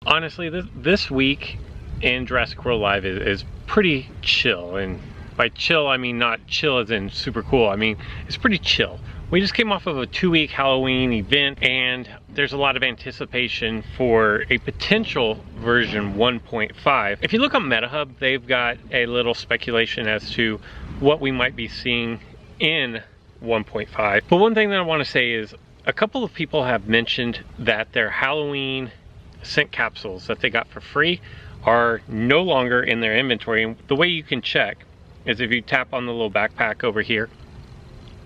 Honestly, this week in Jurassic World Live is pretty chill, and by chill I mean not chill as in super cool. I mean it's pretty chill. We just came off of a 2-week Halloween event, and there's a lot of anticipation for a potential version 1.5. If you look on MetaHub, they've got a little speculation as to what we might be seeing in 1.5. But one thing that I want to say is a couple of people have mentioned that their Halloween scent capsules that they got for free are no longer in their inventory. And the way you can check is if you tap on the little backpack over here,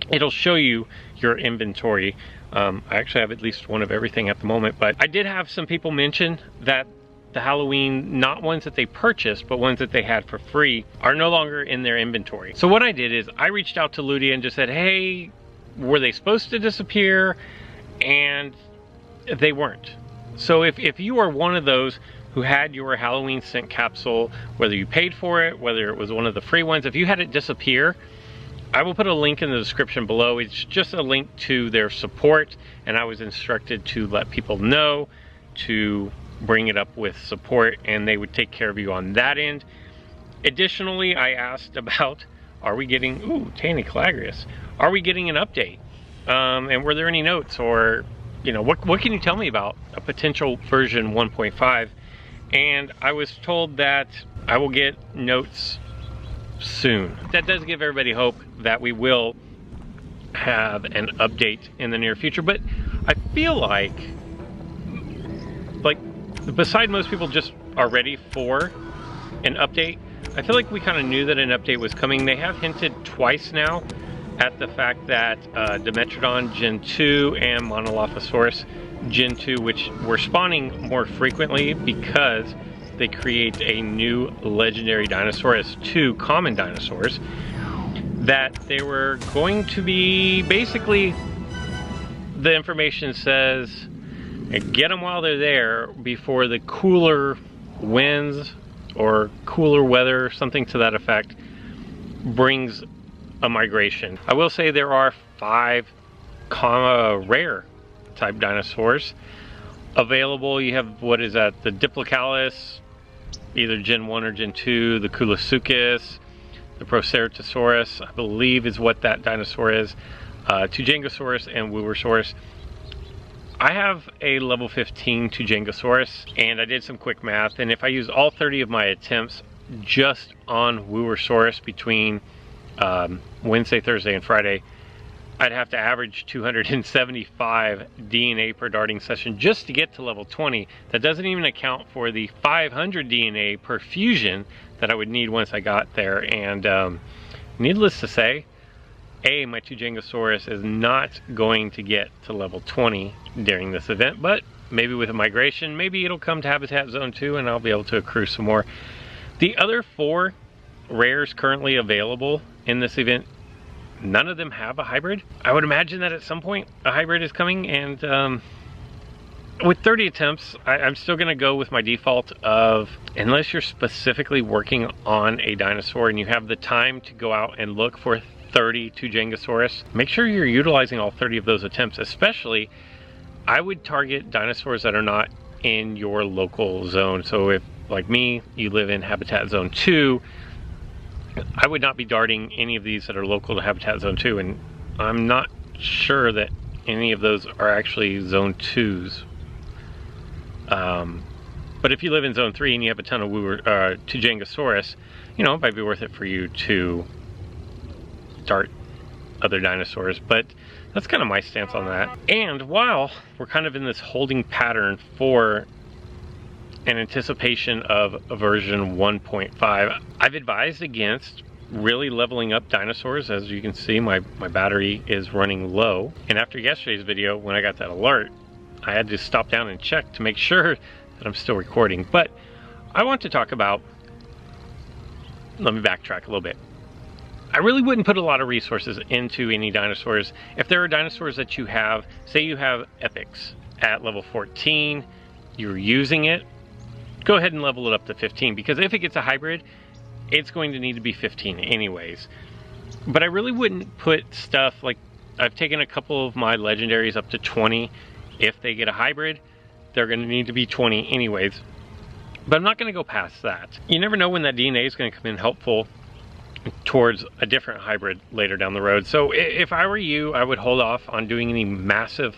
it'll show you your inventory. I actually have at least one of everything at the moment, but I did have some people mention that the Halloween, not ones that they purchased, but ones that they had for free, are no longer in their inventory. So what I did is I reached out to Ludia and just said, hey, were they supposed to disappear? And they weren't. So if you are one of those who had your Halloween scent capsule, whether you paid for it, whether it was one of the free ones, if you had it disappear, I will put a link in the description below. It's just a link to their support, and I was instructed to let people know to bring it up with support, and they would take care of you on that end. Additionally, I asked about, are we getting, Tanny Calagrius, are we getting an update? And were there any notes, or what can you tell me about a potential version 1.5? And I was told that I will get notes soon. That does give everybody hope that we will have an update in the near future, but I feel like beside most people just are ready for an update, I feel like we kind of knew that an update was coming. They have hinted twice now at the fact that Dimetrodon Gen 2 and Monolophosaurus Gen 2, which were spawning more frequently because they create a new legendary dinosaur as 2 common dinosaurs, that they were going to be, basically the information says, get them while they're there before the cooler winds or cooler weather, something to that effect, brings a migration. I will say there are 5 rare type dinosaurs available. You have, what is that, the Diplocalis, either Gen 1 or Gen 2, the Kulasuchus, the Proceratosaurus, I believe is what that dinosaur is, Tujangosaurus and Wuersaurus. I have a level 15 Tujangosaurus, and I did some quick math, and if I use all 30 of my attempts just on Wuersaurus between Wednesday, Thursday, and Friday, I'd have to average 275 DNA per darting session just to get to level 20. That doesn't even account for the 500 DNA per fusion that I would need once I got there. And needless to say, my Tujangosaurus is not going to get to level 20 during this event, but maybe with a migration, maybe it'll come to Habitat Zone 2 and I'll be able to accrue some more. The other 4 rares currently available in this event, none of them have a hybrid. I would imagine that at some point a hybrid is coming, and with 30 attempts, I'm still going to go with my default of, unless you're specifically working on a dinosaur and you have the time to go out and look for 30 Tujangosaurus, make sure you're utilizing all 30 of those attempts. Especially, I would target dinosaurs that are not in your local zone. So if, like me, you live in Habitat Zone 2, I would not be darting any of these that are local to Habitat Zone 2, and I'm not sure that any of those are actually Zone 2s. But if you live in Zone 3 and you have a ton of Tujangosaurus, it might be worth it for you to dart other dinosaurs. But that's kind of my stance on that. And while we're kind of in this holding pattern for in anticipation of a version 1.5, I've advised against really leveling up dinosaurs. As you can see, my battery is running low, and after yesterday's video, when I got that alert, I had to stop down and check to make sure that I'm still recording. But I want to talk about, let me backtrack a little bit. I really wouldn't put a lot of resources into any dinosaurs. If there are dinosaurs that you have, say you have epics at level 14, you're using it, go ahead and level it up to 15, because if it gets a hybrid, it's going to need to be 15 anyways. But I really wouldn't put stuff like, I've taken a couple of my legendaries up to 20. If they get a hybrid, they're going to need to be 20 anyways. But I'm not going to go past that. You never know when that DNA is going to come in helpful towards a different hybrid later down the road. So if I were you, I would hold off on doing any massive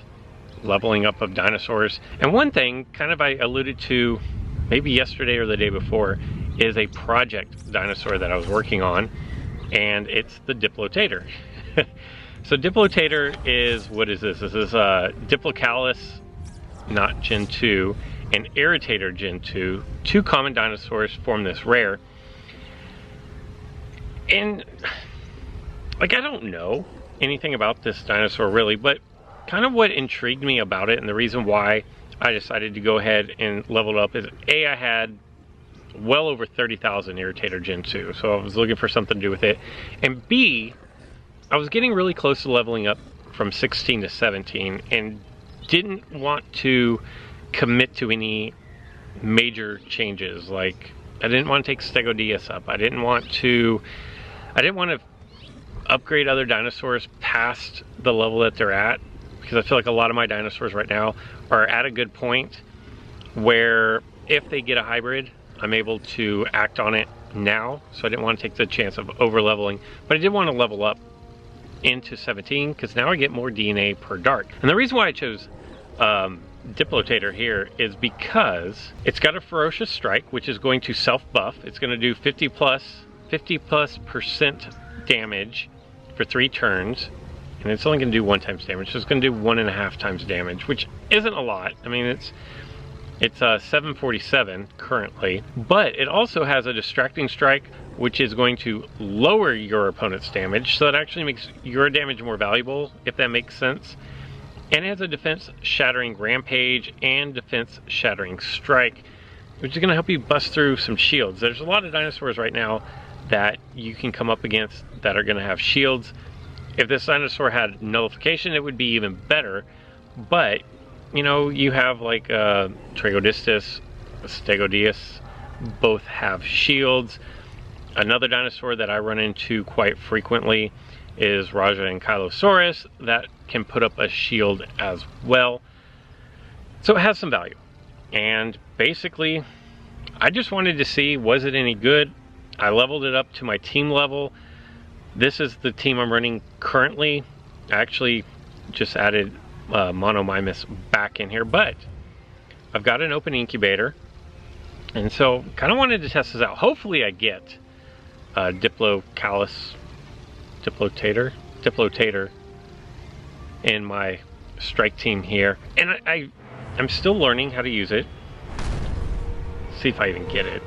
leveling up of dinosaurs. And one thing kind of I alluded to maybe yesterday or the day before is a project dinosaur that I was working on, and it's the Diplotator. So Diplotator is, what is this? This is Diplocalus, not Gen 2, and Irritator Gen 2. Two common dinosaurs form this rare. And like, I don't know anything about this dinosaur really, but kind of what intrigued me about it and the reason why I decided to go ahead and level it up is A, I had well over 30,000 Irritator Gen 2, so I was looking for something to do with it, and B, I was getting really close to leveling up from 16 to 17 and didn't want to commit to any major changes. Like, I didn't want to take Stegodilus up. I didn't want to upgrade other dinosaurs past the level that they're at, because I feel like a lot of my dinosaurs right now are at a good point where if they get a hybrid, I'm able to act on it now. So I didn't want to take the chance of over leveling, but I did want to level up into 17 because now I get more DNA per dart. And the reason why I chose Diplotator here is because it's got a ferocious strike, which is going to self-buff. It's going to do 50 plus % damage for 3 turns, and it's only going to do 1 times damage, so it's going to do 1.5 times damage, which isn't a lot. I mean, it's 747 currently, but it also has a distracting strike, which is going to lower your opponent's damage, so it actually makes your damage more valuable, if that makes sense. And it has a defense shattering rampage and defense shattering strike, which is going to help you bust through some shields. There's a lot of dinosaurs right now that you can come up against that are going to have shields. If this dinosaur had nullification, it would be even better, but you know, you have like Tragodistus, Stegodilus, both have shields. Another dinosaur that I run into quite frequently is Raja and Kylosaurus that can put up a shield as well. So it has some value. And basically, I just wanted to see, was it any good? I leveled it up to my team level. This is the team I'm running currently. I actually just added Monomimus back in here, but I've got an open incubator, and so kind of wanted to test this out. Hopefully I get Diplotator in my strike team here, and I'm still learning how to use it. See if I even get it.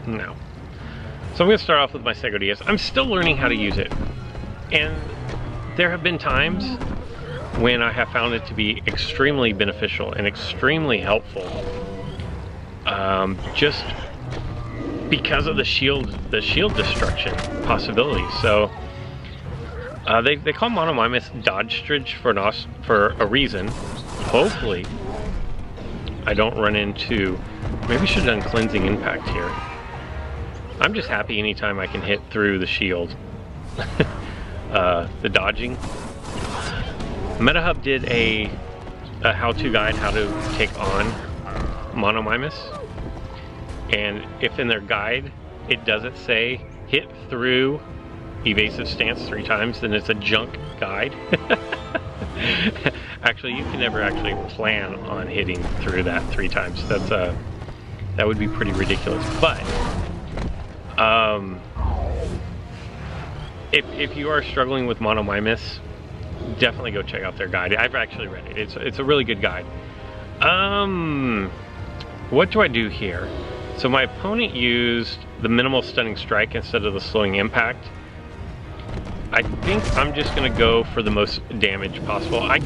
No. So I'm going to start off with my Stegodilus. I'm still learning how to use it, and there have been times when I have found it to be extremely beneficial and extremely helpful, just because of the shield destruction possibility. So they call Monomimus Dodge-stridge for a reason. Hopefully I don't run into, maybe I should have done Cleansing Impact here. I'm just happy anytime I can hit through the shield. The dodging. MetaHub did a how-to guide how to take on Monomimus, and if in their guide it doesn't say hit through evasive stance 3 times, then it's a junk guide. Actually, you can never actually plan on hitting through that 3 times. That's that would be pretty ridiculous. But if you are struggling with Monomimus, definitely go check out their guide. I've actually read it. It's a really good guide. What do I do here? So my opponent used the minimal stunning strike instead of the slowing impact. I think I'm just gonna go for the most damage possible. I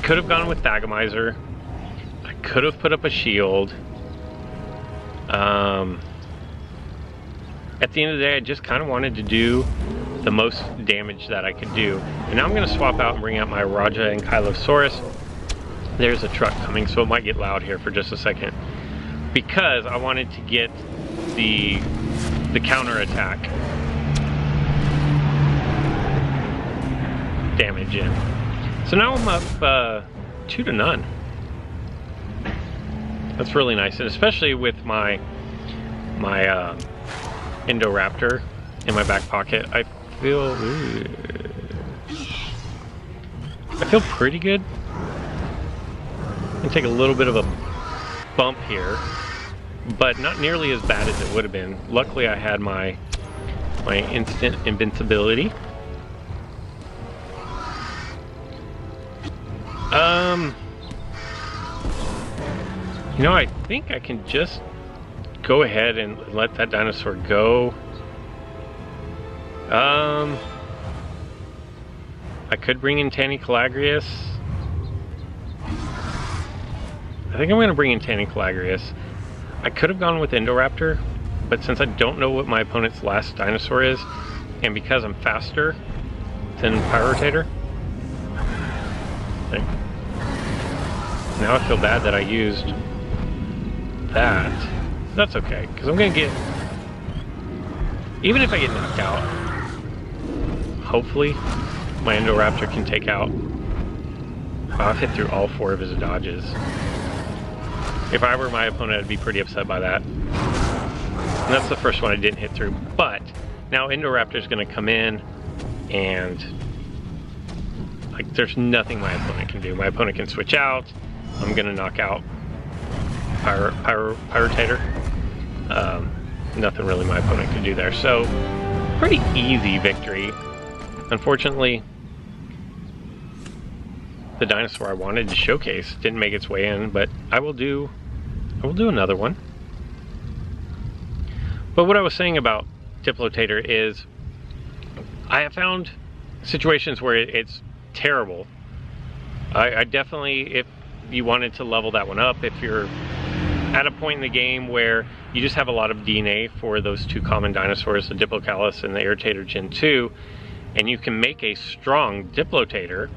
could have gone with Thagomizer. I could have put up a shield. At the end of the day, I just kind of wanted to do the most damage that I could do. And now I'm going to swap out and bring out my Raja and Kylosaurus. There's a truck coming, so it might get loud here for just a second, because I wanted to get the counter attack damage in. So now I'm up 2 to none. That's really nice, and especially with my Indoraptor in my back pocket, I feel pretty good. I'm gonna take a little bit of a bump here, but not nearly as bad as it would have been. Luckily, I had my instant invincibility. You know, I think I can just go ahead and let that dinosaur go. I could bring in Tanicolagrius. I think I'm going to bring in Tanicolagrius. I could have gone with Indoraptor, but since I don't know what my opponent's last dinosaur is, and because I'm faster than Pyrotator, okay. Now I feel bad that I used that. That's okay, because I'm going to get, even if I get knocked out, hopefully my Indoraptor can take out. Wow, I've hit through all 4 of his dodges. If I were my opponent, I'd be pretty upset by that. And that's the first one I didn't hit through. But now Indoraptor's going to come in, and like, there's nothing my opponent can do. My opponent can switch out. I'm going to knock out Pyrotator. Nothing really my opponent can do there. So, pretty easy victory. Unfortunately, the dinosaur I wanted to showcase didn't make its way in, but I will do another one. But what I was saying about Diplotator is I have found situations where it's terrible. I definitely, if you wanted to level that one up, if you're at a point in the game where you just have a lot of DNA for those 2 common dinosaurs, the Diplocalus and the Irritator Gen 2, and you can make a strong Diplotator,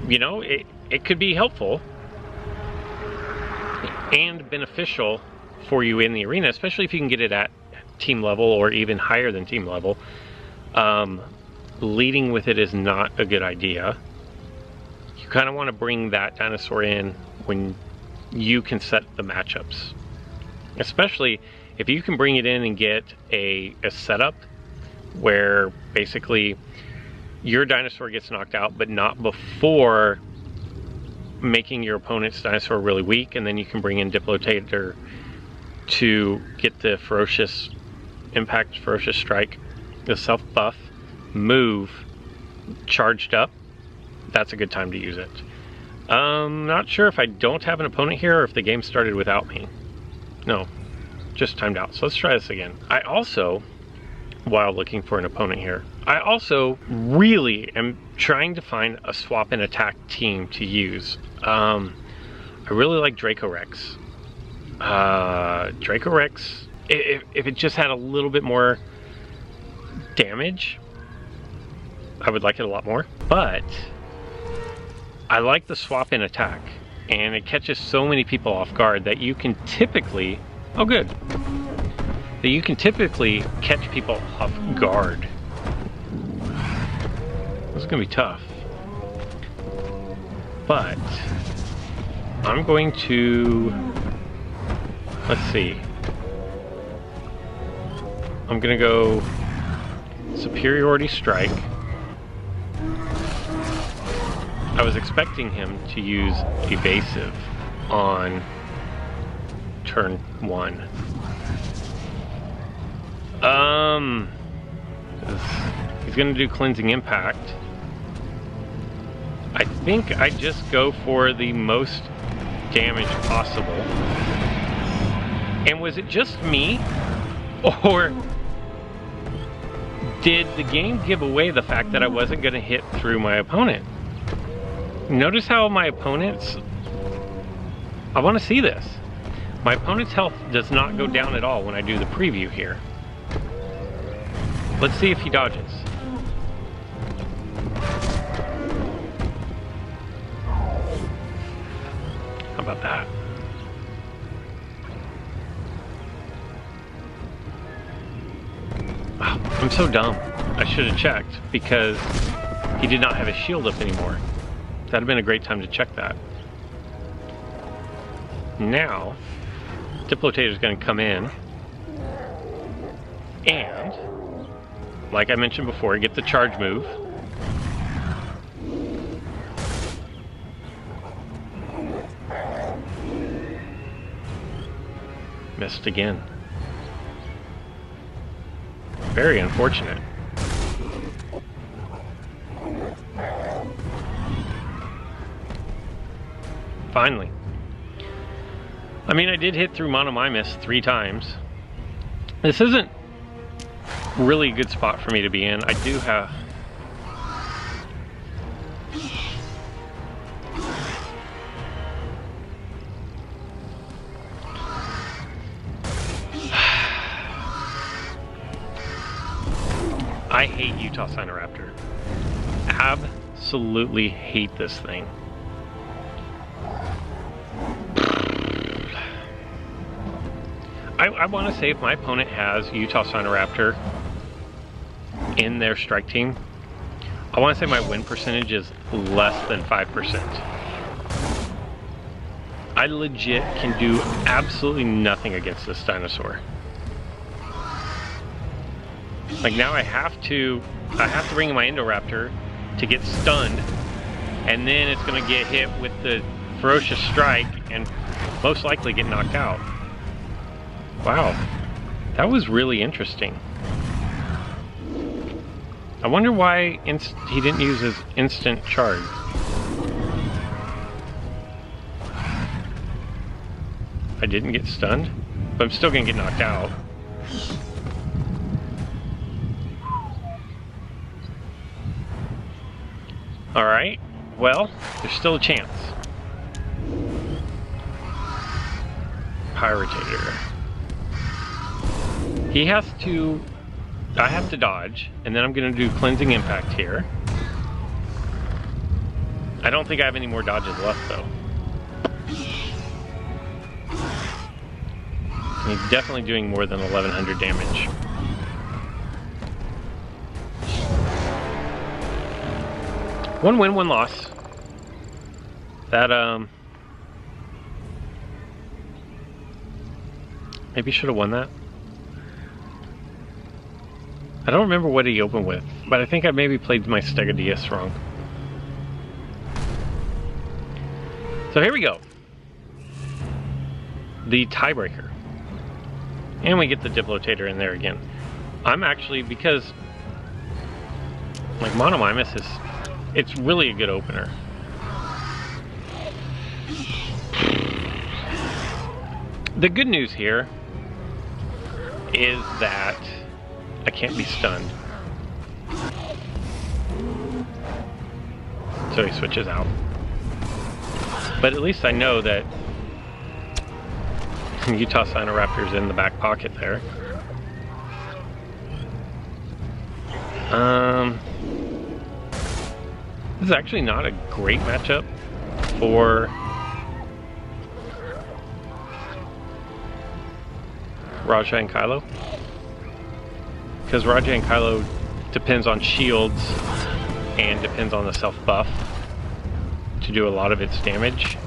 you know, it could be helpful and beneficial for you in the arena, especially if you can get it at team level or even higher than team level. Leading with it is not a good idea. You kind of want to bring that dinosaur in when you can set the matchups, especially if you can bring it in and get a setup where basically your dinosaur gets knocked out, but not before making your opponent's dinosaur really weak, and then you can bring in Diplotator to get the ferocious impact, ferocious strike, the self buff move charged up. That's a good time to use it. Not sure if I don't have an opponent here or if the game started without me. No, just timed out. So let's try this again. I also, while looking for an opponent here, I also really am trying to find a swap and attack team to use. I really like Dracorex. Dracorex, if it just had a little bit more damage, I would like it a lot more. But I like the swap in attack, and it catches so many people off guard that you can typically, oh good, that you can typically catch people off guard. This is gonna be tough, but I'm going to, let's see, I'm gonna go Superiority Strike. I was expecting him to use Evasive on turn 1. He's gonna do Cleansing Impact. I think I just go for the most damage possible. And was it just me, or did the game give away the fact that I wasn't gonna hit through my opponent? Notice how my opponent's, I want to see this. My opponent's health does not go down at all when I do the preview here. Let's see if he dodges. How about that? Oh, I'm so dumb. I should have checked because he did not have his shield up anymore. That'd have been a great time to check that. Now, Diplotator is going to come in and, like I mentioned before, get the charge move. Missed again. Very unfortunate. Finally. I mean, I did hit through Monomimus 3 times. This isn't really a good spot for me to be in. I do have... I hate Utah Sinoraptor. Absolutely hate this thing. I want to say if my opponent has Utah Sinoraptor in their strike team, I want to say my win percentage is less than 5%. I legit can do absolutely nothing against this dinosaur. Like now I have to bring in my Indoraptor to get stunned, and then it's going to get hit with the ferocious strike and most likely get knocked out. Wow, that was really interesting. I wonder why he didn't use his instant charge. I didn't get stunned, but I'm still gonna get knocked out. Alright, well, there's still a chance. Pyritator. He has to... I have to dodge, and then I'm going to do Cleansing Impact here. I don't think I have any more dodges left, though. He's definitely doing more than 1100 damage. One win, one loss. That, maybe should have won that. I don't remember what he opened with, but I think I maybe played my Stegodeus wrong. So here we go. The tiebreaker. And we get the Diplotator in there again. I'm actually, because like Monomimus is, it's really a good opener. The good news here is that I can't be stunned. So he switches out. But at least I know that Utah Sinoraptor's in the back pocket there. This is actually not a great matchup for Raja and Kylo, because Raja and Kylo depends on shields and depends on the self buff to do a lot of its damage.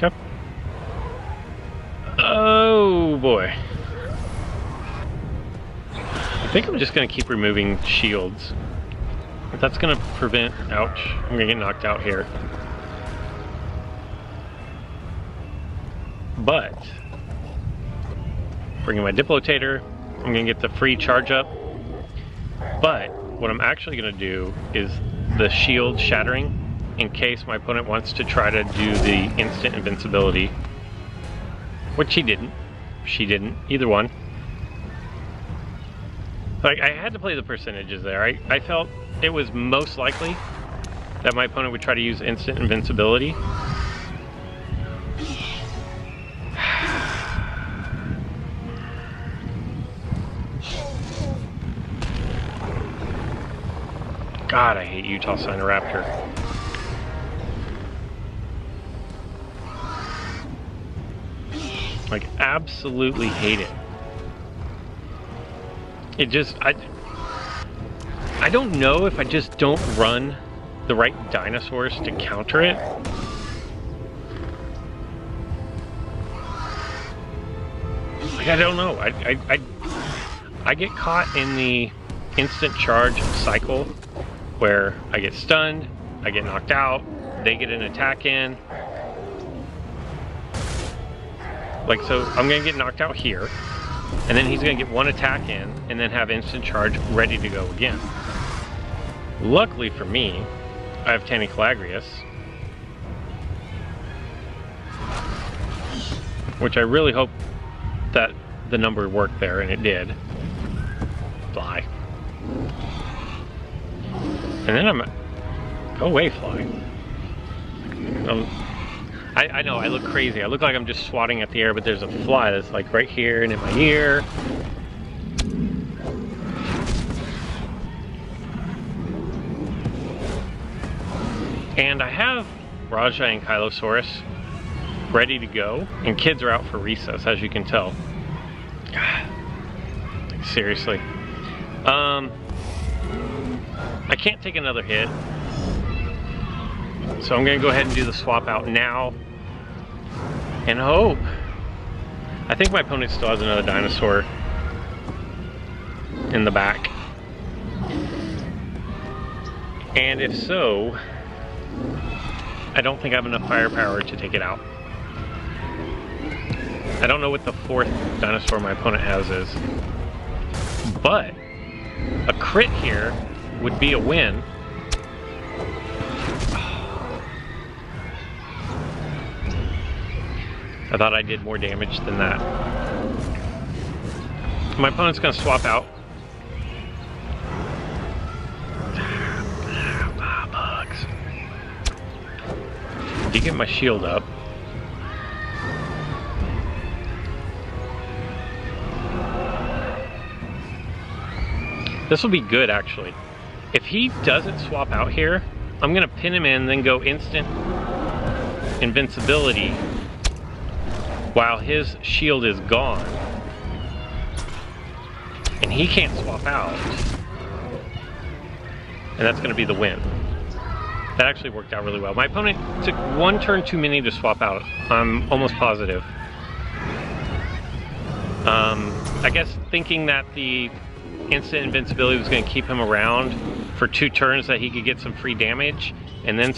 Okay. Oh boy. I think I'm just going to keep removing shields. If that's going to prevent... Ouch. I'm going to get knocked out here. But bringing my Diplotator, I'm going to get the free charge up. But what I'm actually going to do is the shield shattering in case my opponent wants to try to do the instant invincibility, which he didn't. She didn't. Either one. Like, I had to play the percentages there. I felt it was most likely that my opponent would try to use instant invincibility. God, I hate Utah Sinoraptor. Like, absolutely hate it. It just, I don't know if I just don't run the right dinosaurs to counter it. Like, I don't know. I get caught in the instant charge cycle where I get stunned, I get knocked out, they get an attack in. Like, so I'm gonna get knocked out here, and then he's gonna get one attack in, and then have instant charge ready to go again. Luckily for me, I have Tanicolagrius, which I really hope that the number worked there, and it did. Fly. And then go away, fly. I know, I look crazy. I look like I'm just swatting at the air, but there's a fly that's like right here and in my ear. And I have Raja and Kylosaurus ready to go, and kids are out for recess, as you can tell. Seriously. I can't take another hit, so I'm gonna go ahead and do the swap out now and hope. I think my opponent still has another dinosaur in the back, and if so, I don't think I have enough firepower to take it out. I don't know what the fourth dinosaur my opponent has is, but a crit here would be a win. I thought I did more damage than that. My opponent's gonna swap out. Bugs. Did get my shield up. This will be good, actually. If he doesn't swap out here, I'm gonna pin him in, then go instant invincibility while his shield is gone. And he can't swap out. And that's gonna be the win. That actually worked out really well. My opponent took one turn too many to swap out. I'm almost positive. I guess thinking that the instant invincibility was going to keep him around for 2 turns, that he could get some free damage, and then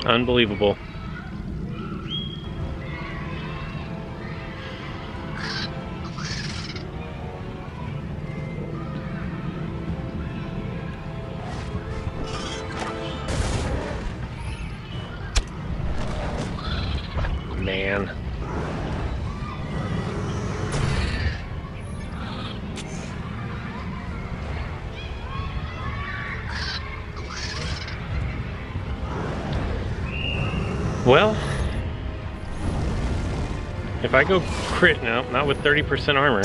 unbelievable. Man. Well, if I go crit now, not with 30% armor.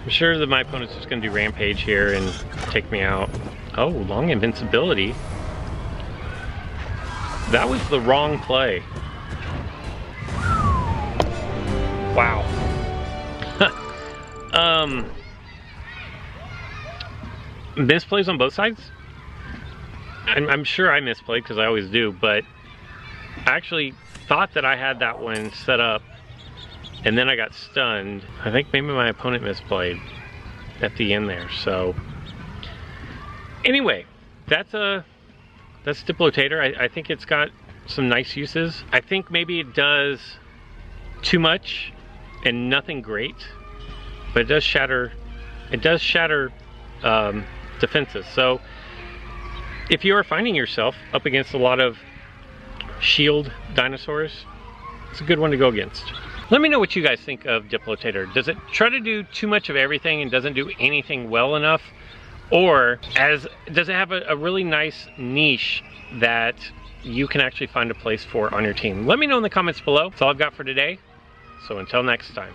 I'm sure that my opponent's just going to do rampage here and take me out. Oh, long invincibility. That was the wrong play. Wow. Misplays on both sides? I'm sure I misplayed because I always do, but I actually thought that I had that one set up and then I got stunned. I think maybe my opponent misplayed at the end there. So anyway, that's Diplotator. I think it's got some nice uses. I think maybe it does too much and nothing great, but it does shatter defenses. So if you are finding yourself up against a lot of shield dinosaurs, it's a good one to go against. Let me know what you guys think of Diplotator. Does it try to do too much of everything and doesn't do anything well enough? Or does it have a really nice niche that you can actually find a place for on your team? Let me know in the comments below. That's all I've got for today. So until next time.